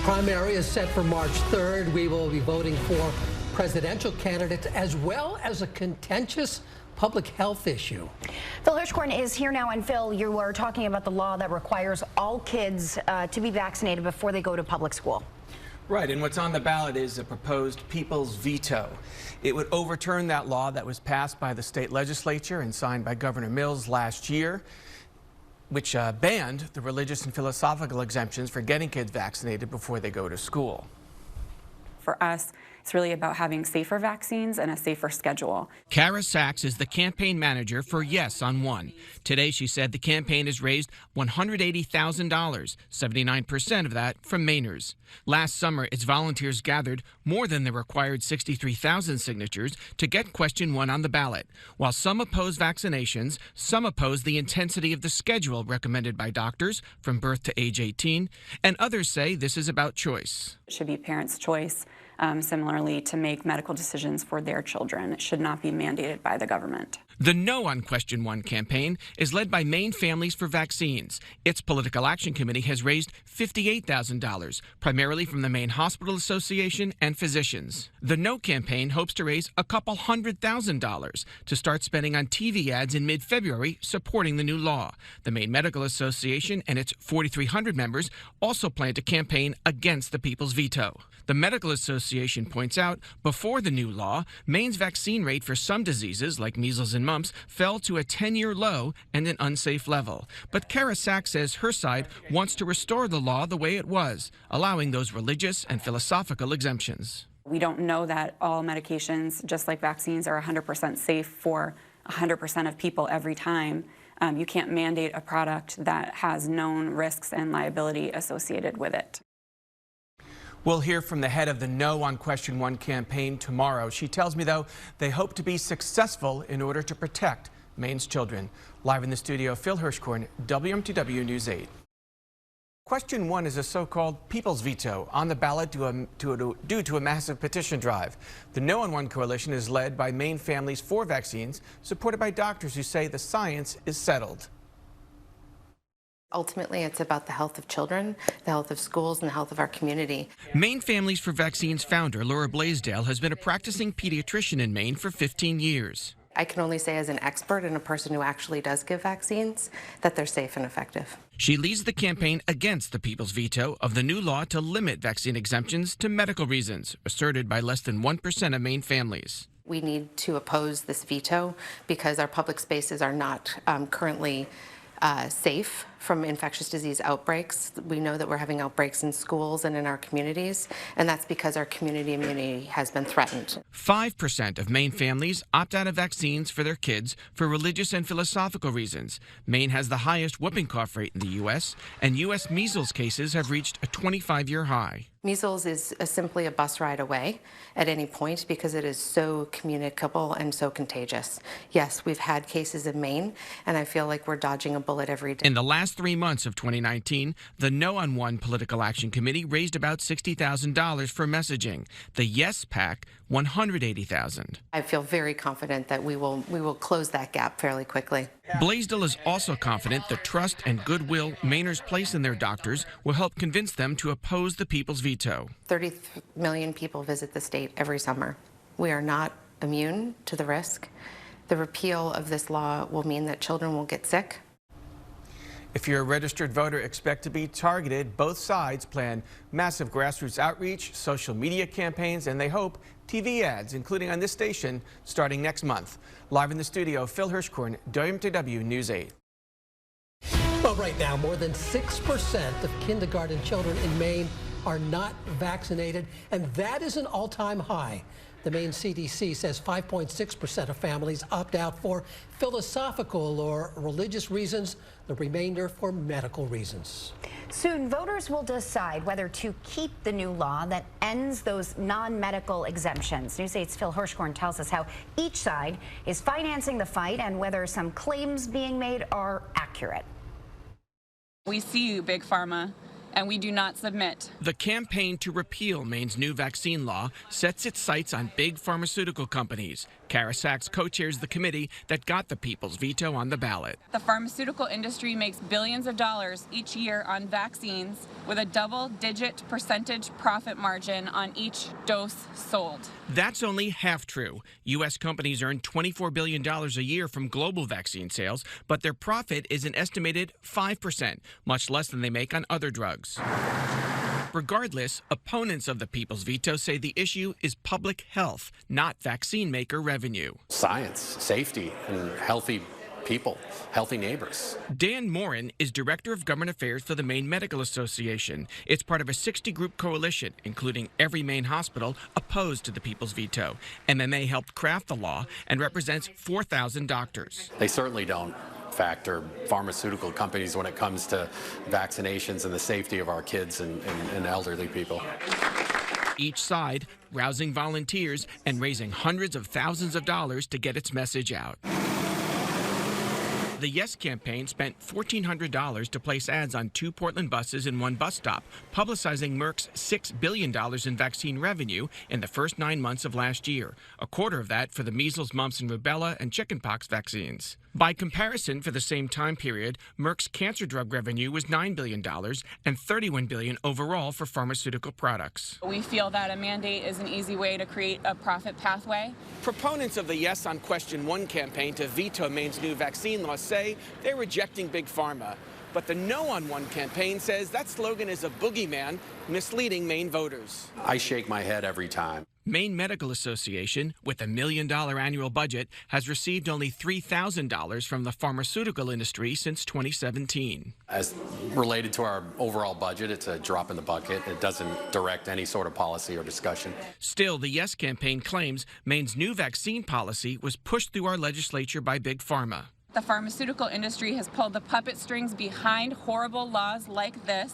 primary is set for March 3rd. We will be voting for presidential candidates as well as a contentious public health issue. Phil Hirschkorn is here now. And Phil, you were talking about the law that requires all kids to be vaccinated before they go to public school. Right, and what's on the ballot is a proposed people's veto. It would overturn that law that was passed by the state legislature and signed by Governor Mills last year, which banned the religious and philosophical exemptions for getting kids vaccinated before they go to school. For us, it's really about having safer vaccines and a safer schedule. Kara Sachs is the campaign manager for Yes on One. Today, she said the campaign has raised $180,000, 79% of that from Mainers. Last summer, its volunteers gathered more than the required 63,000 signatures to get question 1 on the ballot. While some oppose vaccinations, some oppose the intensity of the schedule recommended by doctors from birth to age 18, and others say this is about choice. It should be parents' choice. Similarly, to make medical decisions for their children. It should not be mandated by the government. The No on Question 1 campaign is led by Maine Families for Vaccines. Its political action committee has raised $58,000, primarily from the Maine Hospital Association and physicians. The No campaign hopes to raise a couple $100,000 to start spending on TV ads in mid-February supporting the new law. The Maine Medical Association and its 4,300 members also plan to campaign against the people's veto. The Medical Association points out, before the new law, Maine's vaccine rate for some diseases, like measles and mumps, fell to a 10-year low and an unsafe level. But Kara Sachs says her side wants to restore the law the way it was, allowing those religious and philosophical exemptions. We don't know that all medications, just like vaccines, are 100% safe for 100% of people every time. You can't mandate a product that has known risks and liability associated with it. We'll hear from the head of the No on Question 1 campaign tomorrow. She tells me, though, they hope to be successful in order to protect Maine's children. Live in the studio, Phil Hirschkorn, WMTW News 8. Question 1 is a so-called people's veto on the ballot due to a massive petition drive. The No on One coalition is led by Maine Families for Vaccines, supported by doctors who say the science is settled. Ultimately, it's about the health of children, the health of schools, and the health of our community. Maine Families for Vaccines founder Laura Blaisdell has been a practicing pediatrician in Maine for 15 years. I can only say as an expert and a person who actually does give vaccines that they're safe and effective. She leads the campaign against the people's veto of the new law to limit vaccine exemptions to medical reasons, asserted by less than 1% of Maine families. We need to oppose this veto because our public spaces are not currently safe from infectious disease outbreaks. We know that we're having outbreaks in schools and in our communities, and that's because our community immunity has been threatened. 5% of Maine families opt out of vaccines for their kids for religious and philosophical reasons. Maine has the highest whooping cough rate in the U.S., and U.S. measles cases have reached a 25-year high. Measles is simply a bus ride away at any point because it is so communicable and so contagious. Yes, we've had cases in Maine, and I feel like we're dodging a bullet every day. In the last 3 months of 2019, the No on One Political Action Committee raised about $60,000 for messaging. The Yes PAC, $180,000. I feel very confident that we will close that gap fairly quickly. Blaisdell is also confident the trust and goodwill Mainers place in their doctors will help convince them to oppose the people's veto. 30 million people visit the state every summer. We are not immune to the risk. The repeal of this law will mean that children will get sick. If you're a registered voter, expect to be targeted. Both sides plan massive grassroots outreach, social media campaigns, and they hope TV ads, including on this station, starting next month. Live in the studio, Phil Hirschkorn, WMTW News 8. Well, right now, more than 6% of kindergarten children in Maine are not vaccinated, and that is an all-time high. The Maine CDC says 5.6% of families opt out for philosophical or religious reasons, the remainder for medical reasons. Soon, voters will decide whether to keep the new law that ends those non-medical exemptions. News 8's Phil Hirschkorn tells us how each side is financing the fight and whether some claims being made are accurate. We see Big Pharma and we do not submit. The campaign to repeal Maine's new vaccine law sets its sights on big pharmaceutical companies. Kara Sachs co-chairs the committee that got the people's veto on the ballot. The pharmaceutical industry makes billions of dollars each year on vaccines with a double-digit percentage profit margin on each dose sold. That's only half true. U.S. companies earn $24 billion a year from global vaccine sales, but their profit is an estimated 5%, much less than they make on other drugs. Regardless, opponents of the people's veto say the issue is public health, not vaccine maker revenue. Science, safety, and healthy people, healthy neighbors. Dan Morin is Director of Government Affairs for the Maine Medical Association. It's part of a 60-group coalition, including every Maine hospital opposed to the people's veto. MMA helped craft the law and represents 4,000 doctors. They certainly don't factor pharmaceutical companies when it comes to vaccinations and the safety of our kids and elderly people. Each side rousing volunteers and raising hundreds of thousands of dollars to get its message out. The Yes campaign spent $1,400 to place ads on 2 Portland buses and 1 bus stop, publicizing Merck's $6 billion in vaccine revenue in the first 9 months of last year, a quarter of that for the measles, mumps, and rubella and chickenpox vaccines. By comparison, for the same time period, Merck's cancer drug revenue was $9 billion and $31 billion overall for pharmaceutical products. We feel that a mandate is an easy way to create a profit pathway. Proponents of the Yes on Question 1 campaign to veto Maine's new vaccine law say they're rejecting Big Pharma. But the No on 1 campaign says that slogan is a boogeyman, misleading Maine voters. I shake my head every time. Maine Medical Association, with $1 million annual budget, has received only $3,000 from the pharmaceutical industry since 2017. As related to our overall budget, it's a drop in the bucket. It doesn't direct any sort of policy or discussion. Still, the Yes campaign claims Maine's new vaccine policy was pushed through our legislature by Big Pharma. The pharmaceutical industry has pulled the puppet strings behind horrible laws like this.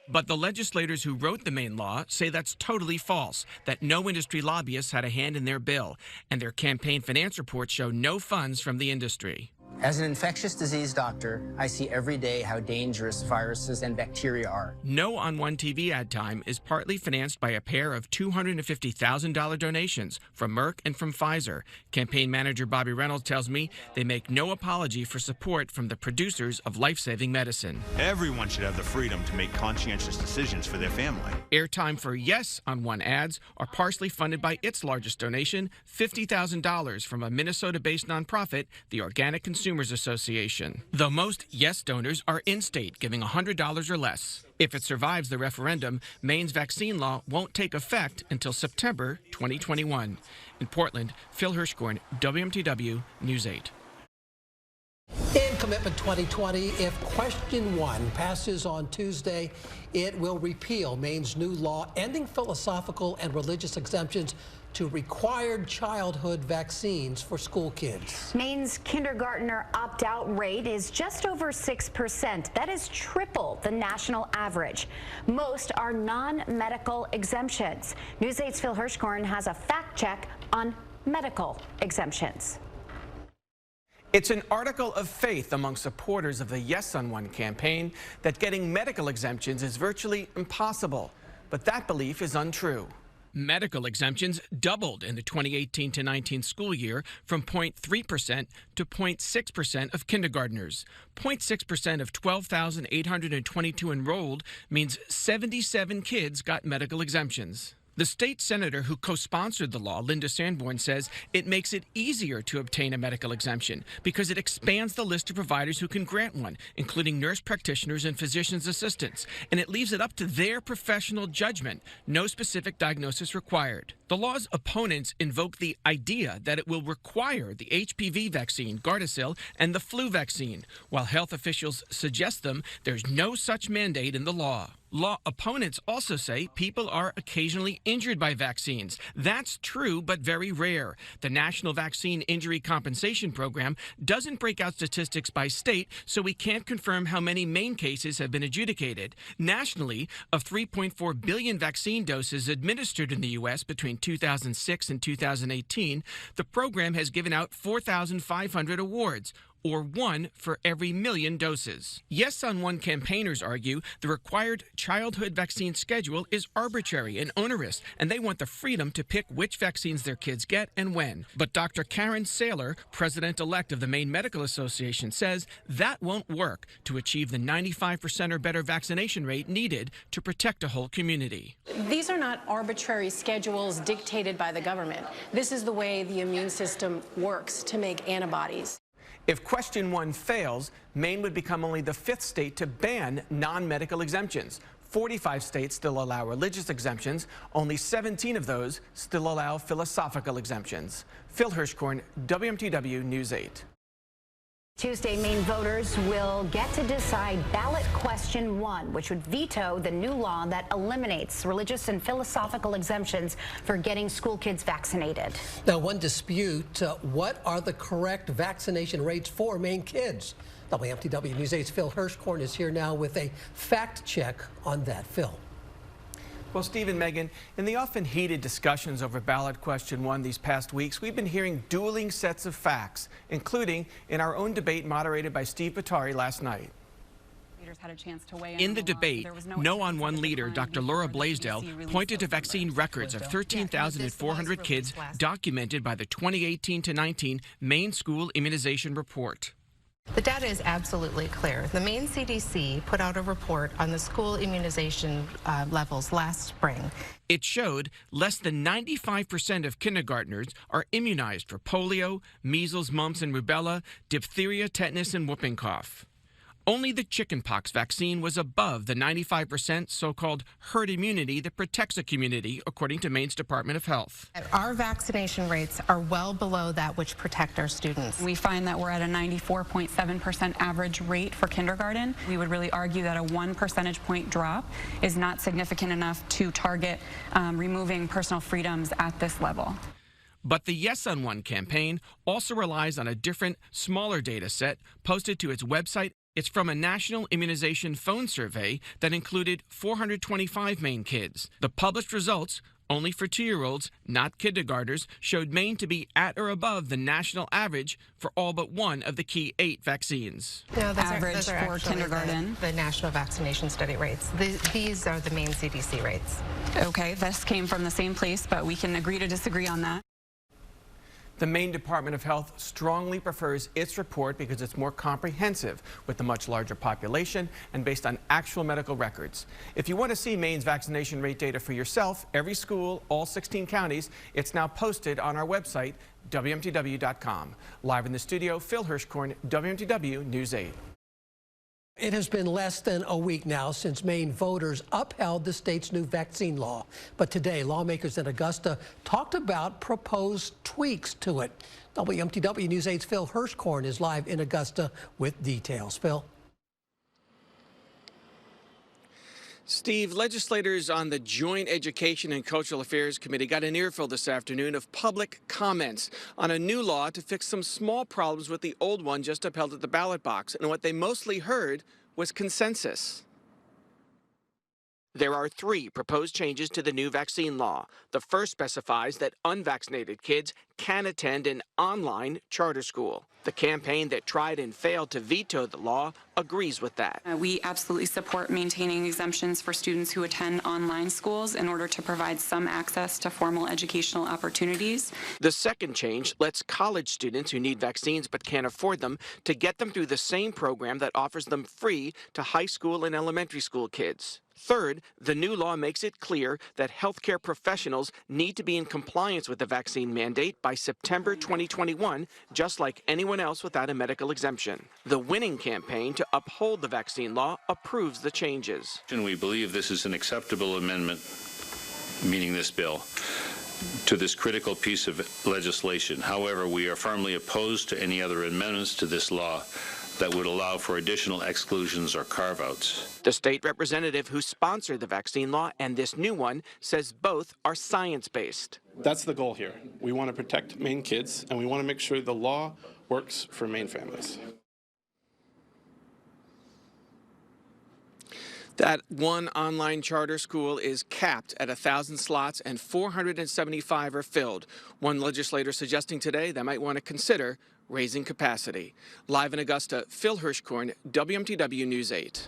But the legislators who wrote the Maine law say that's totally false, that no industry lobbyists had a hand in their bill, and their campaign finance reports show no funds from the industry. As an infectious disease doctor, I see every day how dangerous viruses and bacteria are. No on 1 TV ad time is partly financed by a pair of $250,000 donations from Merck and from Pfizer. Campaign manager Bobby Reynolds tells me they make no apology for support from the producers of life-saving medicine. Everyone should have the freedom to make conscientious decisions for their family. Airtime for Yes on 1 ads are partially funded by its largest donation, $50,000 from a Minnesota-based nonprofit, the Organic Consumers Association. Though most Yes donors are in-state, giving $100 or less. If it survives the referendum, Maine's vaccine law won't take effect until September 2021. In Portland, Phil Hirschkorn, WMTW News 8. In Commitment 2020, if Question 1 passes on Tuesday, it will repeal Maine's new law ending philosophical and religious exemptions to required childhood vaccines for school kids. Maine's kindergartner opt-out rate is just over 6%. That is triple the national average. Most are non-medical exemptions. News 8's Phil Hirschkorn has a fact check on medical exemptions. It's an article of faith among supporters of the Yes on 1 campaign that getting medical exemptions is virtually impossible. But that belief is untrue. Medical exemptions doubled in the 2018-19 school year from 0.3% to 0.6% of kindergartners. 0.6% of 12,822 enrolled means 77 kids got medical exemptions. The state senator who co-sponsored the law, Linda Sanborn, says it makes it easier to obtain a medical exemption because it expands the list of providers who can grant one, including nurse practitioners and physician's assistants, and it leaves it up to their professional judgment, no specific diagnosis required. The law's opponents invoke the idea that it will require the HPV vaccine, Gardasil, and the flu vaccine, while health officials suggest there's no such mandate in the law. Law opponents also say people are occasionally injured by vaccines. That's true, but very rare. The National Vaccine Injury Compensation Program doesn't break out statistics by state, so we can't confirm how many Maine cases have been adjudicated. Nationally, of 3.4 billion vaccine doses administered in the U.S. between 2006 and 2018, the program has given out 4,500 awards. or 1 for every million doses. Yes on One campaigners argue the required childhood vaccine schedule is arbitrary and onerous, and they want the freedom to pick which vaccines their kids get and when. But Dr. Karen Saylor, president-elect of the Maine Medical Association, says that won't work to achieve the 95% or better vaccination rate needed to protect a whole community. These are not arbitrary schedules dictated by the government. This is the way the immune system works to make antibodies. If question 1 fails, Maine would become only the 5th state to ban non-medical exemptions. 45 states still allow religious exemptions. Only 17 of those still allow philosophical exemptions. Phil Hirschkorn, WMTW News 8. Tuesday, Maine voters will get to decide ballot question 1, which would veto the new law that eliminates religious and philosophical exemptions for getting school kids vaccinated. Now, one dispute, what are the correct vaccination rates for Maine kids? WMTW News 8's Phil Hirschkorn is here now with a fact check on that. Phil. Well, Steve and Megan, in the often heated discussions over ballot question 1 these past weeks, we've been hearing dueling sets of facts, including in our own debate moderated by Steve Batari last night. Had a chance to weigh in the debate, No on One leader, Dr. Laura Blaisdell, pointed to vaccine records of 13,400 kids documented by the 2018-19 Maine School Immunization Report. The data is absolutely clear. The Maine CDC put out a report on the school immunization levels last spring. It showed less than 95% of kindergartners are immunized for polio, measles, mumps, and rubella, diphtheria, tetanus, and whooping cough. Only the chickenpox vaccine was above the 95% so-called herd immunity that protects a community, according to Maine's Department of Health. Our vaccination rates are well below that which protect our students. We find that we're at a 94.7% average rate for kindergarten. We would really argue that a 1 percentage point drop is not significant enough to target removing personal freedoms at this level. But the Yes on One campaign also relies on a different, smaller data set posted to its website. It's from a national immunization phone survey that included 425 Maine kids. The published results, only for 2-year-olds, not kindergartners, showed Maine to be at or above the national average for all but one of the key 8 vaccines. No, those are for kindergarten. The national vaccination study rates. These are the Maine CDC rates. Okay, this came from the same place, but we can agree to disagree on that. The Maine Department of Health strongly prefers its report because it's more comprehensive with a much larger population and based on actual medical records. If you want to see Maine's vaccination rate data for yourself, every school, all 16 counties, it's now posted on our website, WMTW.com. Live in the studio, Phil Hirschkorn, WMTW News 8. It has been less than a week now since Maine voters upheld the state's new vaccine law. But today, lawmakers in Augusta talked about proposed tweaks to it. WMTW News 8's Phil Hirschkorn is live in Augusta with details. Phil. Steve, legislators on the Joint Education and Cultural Affairs Committee got an earful this afternoon of public comments on a new law to fix some small problems with the old one just upheld at the ballot box. And what they mostly heard was consensus. There are 3 proposed changes to the new vaccine law. The first specifies that unvaccinated kids can attend an online charter school. The campaign that tried and failed to veto the law agrees with that. We absolutely support maintaining exemptions for students who attend online schools in order to provide some access to formal educational opportunities. The second change lets college students who need vaccines but can't afford them to get them through the same program that offers them free to high school and elementary school kids. Third, the new law makes it clear that healthcare professionals need to be in compliance with the vaccine mandate by September 2021, just like anyone else without a medical exemption. The winning campaign to uphold the vaccine law approves the changes. And we believe this is an acceptable amendment, meaning this bill, to this critical piece of legislation. However, we are firmly opposed to any other amendments to this law that would allow for additional exclusions or carve-outs. The state representative who sponsored the vaccine law and this new one says both are science-based. That's the goal here. We want to protect Maine kids, and we want to make sure the law works for Maine families. That one online charter school is capped at 1,000 slots and 475 are filled. One legislator suggesting today they might want to consider raising capacity. Live in Augusta, Phil Hirschkorn, WMTW News 8.